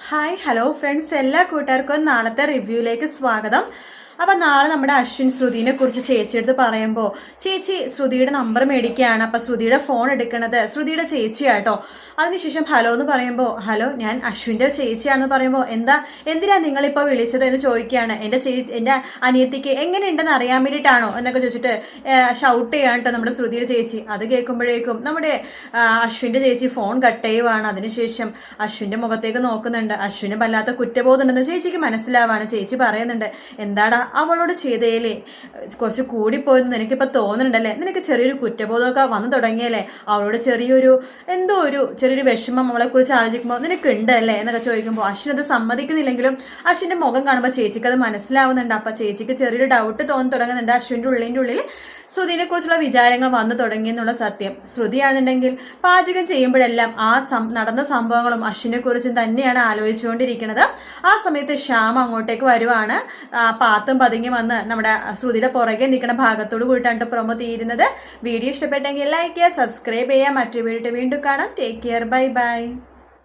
Hi hello friends, എല്ലാ കൂട്ടുകാർക്കും നാളത്തെ റിവ്യൂയിലേക്ക് സ്വാഗതം. അപ്പം നാളെ നമ്മുടെ അശ്വിൻ ശ്രുതിനെ കുറിച്ച് ചേച്ചിയെടുത്ത് പറയുമ്പോൾ ചേച്ചി ശ്രുതിയുടെ നമ്പർ മേടിക്കുകയാണ്. അപ്പം ശ്രുതിയുടെ ഫോൺ എടുക്കണത് ശ്രുതിയുടെ ചേച്ചിയാട്ടോ. അതിനുശേഷം ഹലോ എന്ന് പറയുമ്പോൾ ഹലോ, ഞാൻ അശ്വിൻ്റെ ചേച്ചിയാണെന്ന് പറയുമ്പോൾ എന്തിനാ നിങ്ങളിപ്പോൾ വിളിച്ചത് എന്ന് ചോദിക്കുകയാണ്. എൻ്റെ അനിയത്തിക്ക് എങ്ങനെയുണ്ടെന്ന് അറിയാൻ വേണ്ടിയിട്ടാണോ എന്നൊക്കെ ചോദിച്ചിട്ട് ഷൗട്ട് ചെയ്യാണ് കേട്ടോ നമ്മുടെ ശ്രുതിയുടെ ചേച്ചി. അത് കേൾക്കുമ്പോഴേക്കും നമ്മുടെ അശ്വിൻ്റെ ചേച്ചി ഫോൺ കട്ട് ചെയ്യുവാണ്. അതിനുശേഷം അശ്വിൻ്റെ മുഖത്തേക്ക് നോക്കുന്നുണ്ട്. അശ്വിന് വല്ലാത്ത കുറ്റബോധമുണ്ടെന്ന് ചേച്ചിക്ക് മനസ്സിലാവാണ്. ചേച്ചി പറയുന്നുണ്ട്, എന്താടാ അവളോട് ചെയ്തേലേ കുറച്ച് കൂടിപ്പോയെന്ന് നിനക്കിപ്പോൾ തോന്നുന്നുണ്ടല്ലേ, നിനക്ക് ചെറിയൊരു കുറ്റബോധമൊക്കെ വന്നു തുടങ്ങിയല്ലേ, അവളോട് ചെറിയൊരു വിഷമം അവളെക്കുറിച്ച് ആലോചിക്കുമ്പോൾ നിനക്കുണ്ട് അല്ലേ എന്നൊക്കെ ചോദിക്കുമ്പോൾ അശ്വിൻ അത് സമ്മതിക്കുന്നില്ലെങ്കിലും അശ്വിൻ്റെ മുഖം കാണുമ്പോൾ ചേച്ചിക്ക് അത് മനസ്സിലാവുന്നുണ്ട്. അപ്പം ചേച്ചിക്ക് ചെറിയൊരു ഡൗട്ട് തോന്നി തുടങ്ങുന്നുണ്ട്. അശ്വിൻ്റെ ഉള്ളിൽ ശ്രുതിനെ കുറിച്ചുള്ള വിചാരങ്ങൾ വന്നു തുടങ്ങി എന്നുള്ള സത്യം. ശ്രുതിയാണെന്നുണ്ടെങ്കിൽ പാചകം ചെയ്യുമ്പോഴെല്ലാം നടന്ന സംഭവങ്ങളും അശ്വിനെ കുറിച്ചും തന്നെയാണ് ആലോചിച്ചുകൊണ്ടിരിക്കുന്നത്. ആ സമയത്ത് ശ്യാം അങ്ങോട്ടേക്ക് വരുവാണ്. പാത്തും പതുങ്ങി വന്ന് നമ്മുടെ ശ്രുതിയുടെ പുറകെ നിൽക്കുന്ന ഭാഗത്തോട് കൂടിയിട്ടാണ് പ്രൊമോ തീരുന്നത്. വീഡിയോ ഇഷ്ടപ്പെട്ടെങ്കിൽ ലൈക്ക് ചെയ്യുക, സബ്സ്ക്രൈബ് ചെയ്യുക. മറ്റൊരു വീഡിയോ വീണ്ടും കാണാം. Take care, bye bye.